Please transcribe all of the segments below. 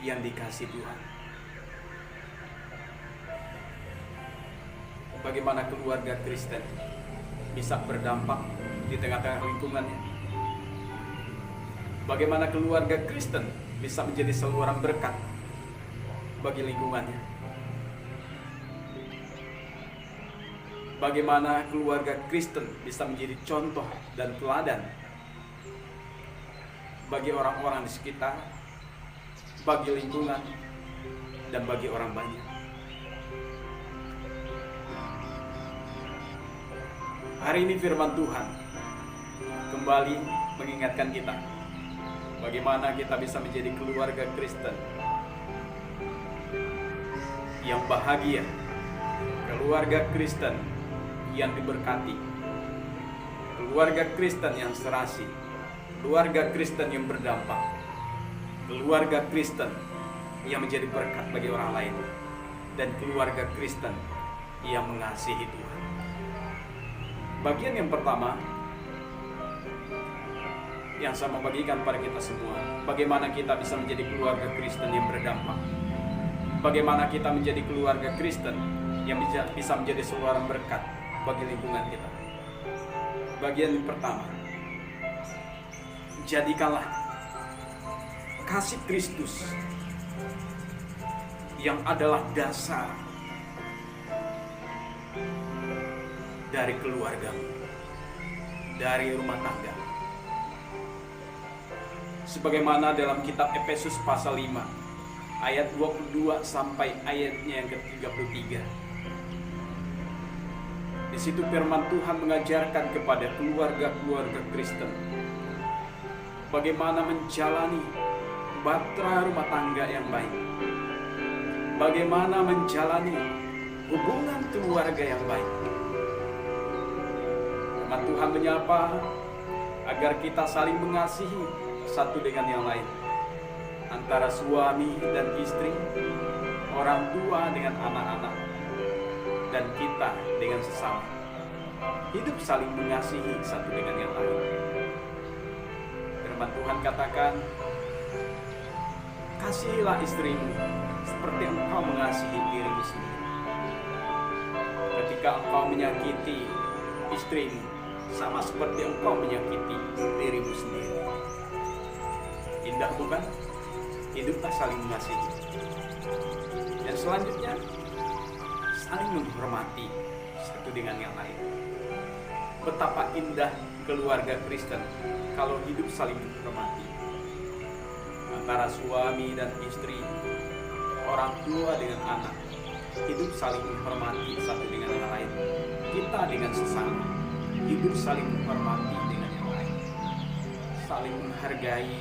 yang dikasihi Tuhan. Bagaimana keluarga Kristen bisa berdampak di tengah-tengah lingkungannya? Bagaimana keluarga Kristen bisa menjadi saluran berkat bagi lingkungannya? Bagaimana keluarga Kristen bisa menjadi contoh dan teladan bagi orang-orang di sekitar, bagi lingkungan, dan bagi orang banyak? Hari ini firman Tuhan kembali mengingatkan kita bagaimana kita bisa menjadi keluarga Kristen yang bahagia, keluarga Kristen yang diberkati, keluarga Kristen yang serasi, keluarga Kristen yang berdampak, keluarga Kristen yang menjadi berkat bagi orang lain, dan keluarga Kristen yang mengasihi Tuhan. Bagian yang pertama yang saya mau bagikan pada kita semua, bagaimana kita bisa menjadi keluarga Kristen yang berdampak, bagaimana kita menjadi keluarga Kristen yang bisa menjadi saluran berkat bagi lingkungan kita. Bagian yang pertama, jadikanlah kasih Kristus yang adalah dasar dari keluargamu, dari rumah tangga. Sebagaimana dalam kitab Efesus pasal 5 ayat 22 sampai ayatnya yang ke-33. Di situ firman Tuhan mengajarkan kepada keluarga-keluarga Kristen bagaimana menjalani bahtera rumah tangga yang baik, bagaimana menjalani hubungan keluarga yang baik. Firman Tuhan menyapa agar kita saling mengasihi satu dengan yang lain, antara suami dan istri, orang tua dengan anak-anak, dan kita dengan sesama. Hidup saling mengasihi satu dengan yang lain. Firman Tuhan katakan, kasihilah istrimu seperti engkau mengasihi dirimu sendiri. Ketika engkau menyakiti istrimu, sama seperti engkau menyakiti dirimu sendiri. Indah bukan? Hiduplah saling mengasihi. Dan selanjutnya, saling menghormati satu dengan yang lain. Betapa indah keluarga Kristen kalau hidup saling menghormati, antara suami dan istri, orang tua dengan anak. Hidup saling menghormati satu dengan yang lain. Kita dengan sesama, hidup saling menghormati dengan yang lain, saling menghargai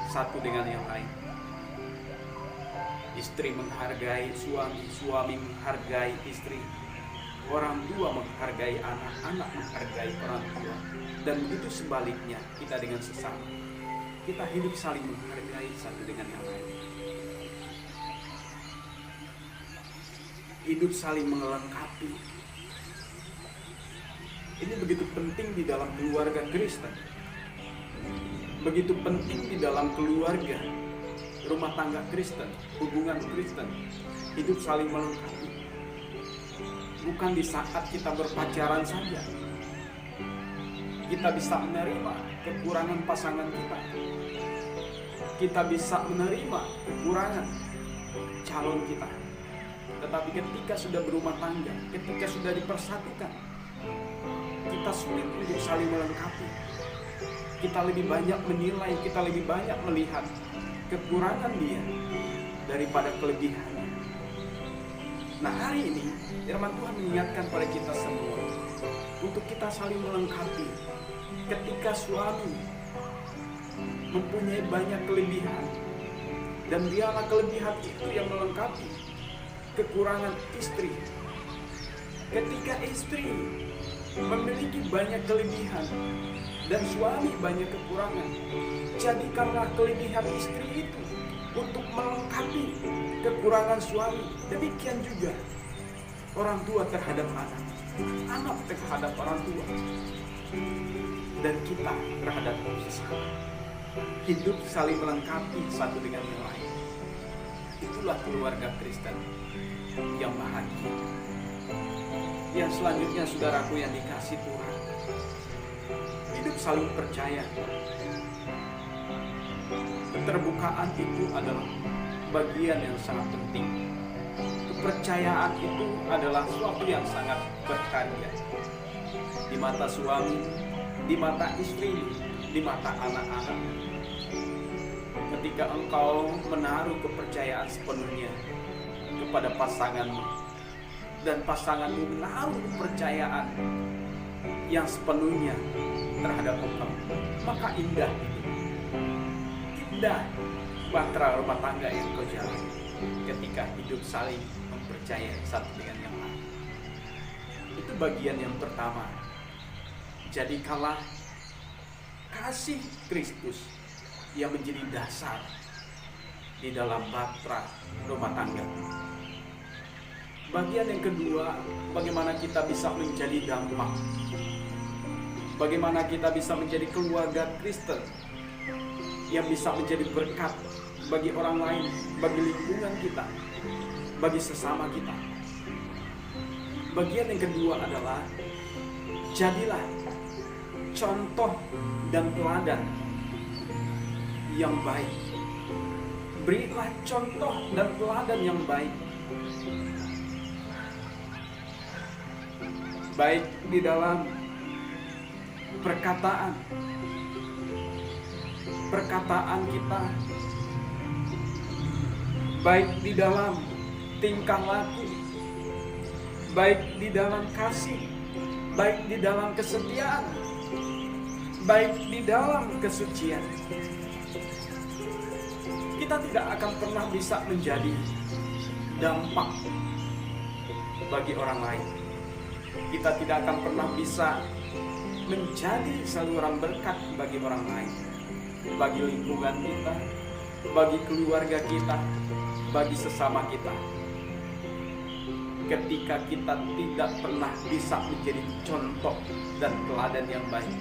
satu dengan yang lain. Istri menghargai suami, suami menghargai istri, orang tua menghargai anak, anak menghargai orang tua, dan begitu sebaliknya kita dengan sesama. Kita hidup saling menghargai satu dengan yang lain. Hidup saling melengkapi. Ini begitu penting di dalam keluarga Kristen. Begitu penting di dalam keluarga, rumah tangga Kristen, hubungan Kristen. Hidup saling melengkapi. Bukan di saat kita berpacaran saja kita bisa menerima kekurangan pasangan kita. Kita bisa menerima kekurangan calon kita. Tetapi ketika sudah berumah tangga, ketika sudah dipersatukan, kita sulit untuk saling melengkapi. Kita lebih banyak menilai, kita lebih banyak melihat kekurangan dia daripada kelebihannya. Nah, hari ini firman Tuhan mengingatkan pada kita semua untuk kita saling melengkapi. Ketika suami mempunyai banyak kelebihan, dan dialah kelebihan itu yang melengkapi kekurangan istri. Ketika istri memiliki banyak kelebihan dan suami banyak kekurangan, jadikanlah kelebihan istri itu untuk melengkapi kekurangan suami. Demikian juga orang tua terhadap anak, anak terhadap orang tua, dan kita terhadap sesama. Hidup saling melengkapi satu dengan yang lain. itulah keluarga Kristen yang bahagia. Yang selanjutnya, saudaraku yang dikasih Tuhan, hidup saling percaya. Keterbukaan itu adalah bagian yang sangat penting. Kepercayaan itu adalah sesuatu yang sangat berharga di mata suami, di mata istri, di mata anak-anak. Ketika engkau menaruh kepercayaan sepenuhnya kepada pasanganmu, dan pasanganmu menaruh kepercayaan yang sepenuhnya terhadap engkau, maka indah itu. Indah bahtera rumah tangga yang kau jalani ketika hidup saling mempercayai satu dengan yang lain. Itu bagian yang pertama. Jadikanlah kasih Kristus yang menjadi dasar di dalam bahtera rumah tangga. Bagian yang kedua, bagaimana kita bisa menjadi dampak, bagaimana kita bisa menjadi keluarga Kristen yang bisa menjadi berkat bagi orang lain, bagi lingkungan kita, bagi sesama kita. Bagian yang kedua adalah jadilah contoh dan teladan yang baik. Berilah contoh dan teladan yang baik. Baik di dalam perkataan kita, baik di dalam tingkah laku, baik di dalam kasih, baik di dalam kesetiaan, baik di dalam kesucian. Kita tidak akan pernah bisa menjadi dampak bagi orang lain. Kita tidak akan pernah bisa menjadi saluran berkat bagi orang lain, bagi lingkungan kita, bagi keluarga kita, bagi sesama kita, ketika kita tidak pernah bisa menjadi contoh dan teladan yang baik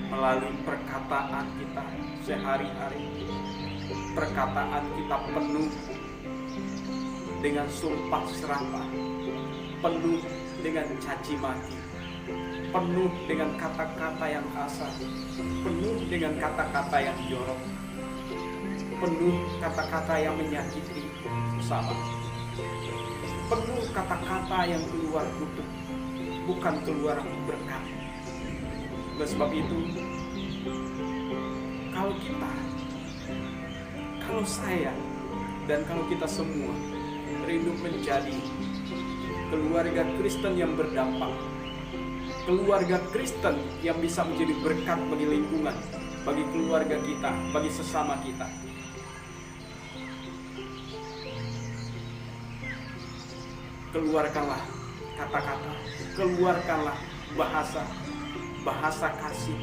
melalui perkataan kita sehari-hari. Perkataan kita penuh dengan sumpah serapah, penuh dengan caci maki, penuh dengan kata-kata yang kasar, penuh dengan kata-kata yang jorok, penuh kata-kata yang menyakiti sesama, penuh kata-kata yang keluar kutuk, bukan keluar berkat. Oleh sebab itu, kalau saya dan kalau kita semua rindu menjadi keluarga Kristen yang berdampak, keluarga Kristen yang bisa menjadi berkat bagi lingkungan, bagi keluarga kita, bagi sesama kita, keluarkanlah kata-kata, keluarkanlah bahasa kasih,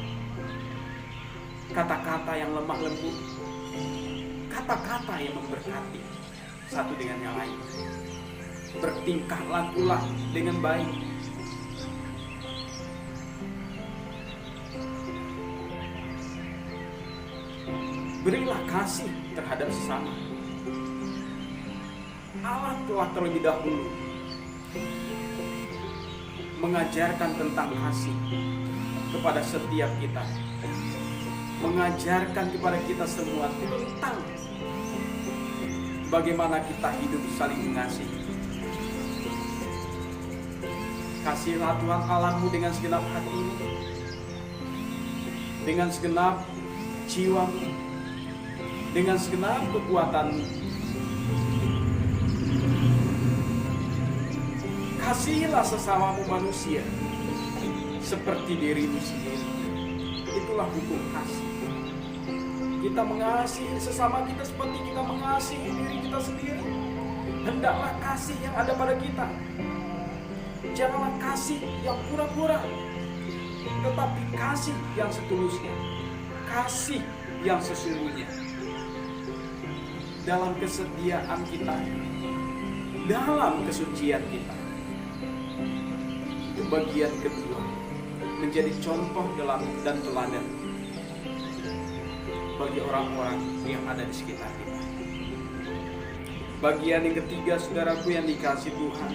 kata-kata yang lemah lembut, kata-kata yang memberkati satu dengan yang lain. Bertingkah lakulah dengan baik. Berilah kasih terhadap sesama. Allah telah terlebih dahulu mengajarkan tentang kasih kepada setiap kita, mengajarkan kepada kita semua tentang bagaimana kita hidup saling mengasihi. Kasihilah Tuhan Allahmu dengan segenap hatimu, dengan segenap jiwamu, dengan segenap kekuatanmu. Kasihilah sesamamu manusia seperti dirimu sendiri. Itulah hukum kasih. Kita mengasihi sesama kita seperti kita mengasihi diri kita sendiri. Hendaklah kasih yang ada pada kita. Janganlah kasih yang pura-pura, tetapi kasih yang setulusnya, kasih yang sesungguhnya. Dalam kesetiaan kita, dalam kesucian kita. Itu bagian kedua, menjadi contoh dan teladan bagi orang-orang yang ada di sekitar kita. Bagian yang ketiga, saudaraku yang dikasihi Tuhan,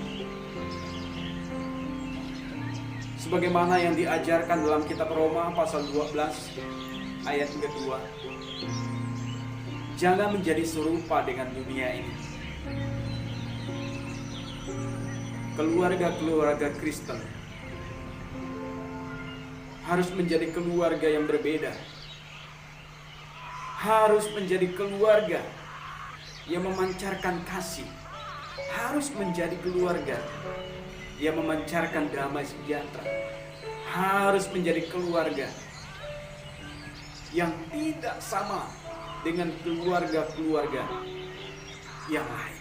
sebagaimana yang diajarkan dalam kitab Roma pasal 12 ayat yang kedua, jangan menjadi serupa dengan dunia ini. Keluarga-keluarga Kristen harus menjadi keluarga yang berbeda, harus menjadi keluarga yang memancarkan kasih, harus menjadi keluarga yang memancarkan damai sejahtera, harus menjadi keluarga yang tidak sama dengan keluarga-keluarga yang lain.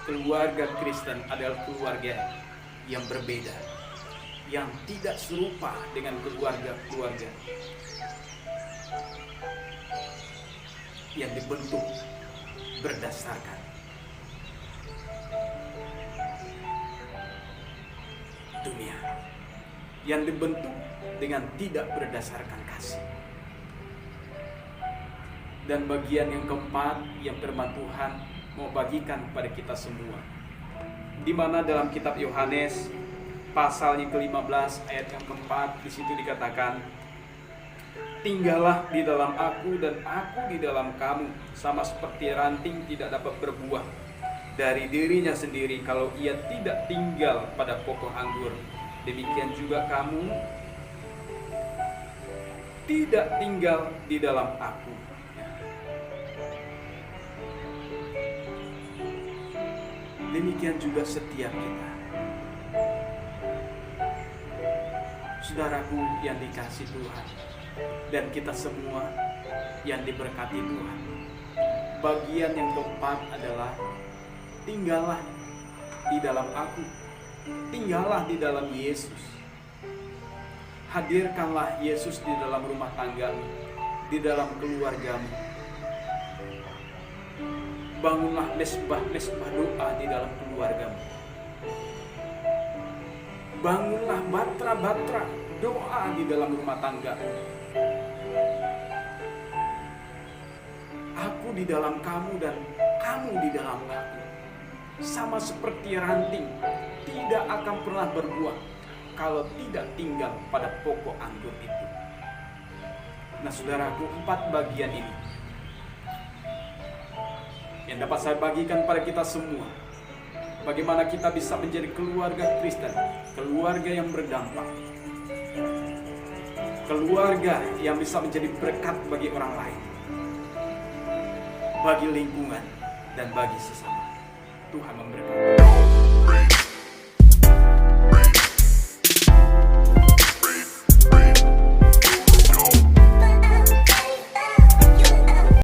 Keluarga Kristen adalah keluarga yang berbeda, yang tidak serupa dengan keluarga-keluarga yang dibentuk berdasarkan dunia, yang dibentuk dengan tidak berdasarkan kasih. Dan bagian yang keempat yang firman Tuhan mau bagikan kepada kita semua, di mana dalam kitab Yohanes pasalnya ke-15 ayat yang keempat, di situ dikatakan, tinggallah di dalam aku dan aku di dalam kamu, sama seperti ranting tidak dapat berbuah dari dirinya sendiri kalau ia tidak tinggal pada pokok anggur, demikian juga kamu tidak tinggal di dalam aku. Demikian juga setiap kita, saudaraku yang dikasihi Tuhan, dan kita semua yang diberkati Tuhan. Bagian yang keempat adalah tinggallah di dalam aku, tinggallah di dalam Yesus. Hadirkanlah Yesus di dalam rumah tanggamu, di dalam keluargamu. Bangunlah mesbah-mesbah doa di dalam keluargamu. Bangunlah batra-batra doa di dalam rumah tanggamu. Aku di dalam kamu dan kamu di dalam aku, sama seperti ranting, tidak akan pernah berbuah kalau tidak tinggal pada pokok anggur itu. Nah saudaraku, 4 bagian ini yang dapat saya bagikan pada kita semua, bagaimana kita bisa menjadi keluarga Kristen, keluarga yang berdampak, keluarga yang bisa menjadi berkat bagi orang lain, bagi lingkungan, dan bagi sesama. Tuhan memberkati.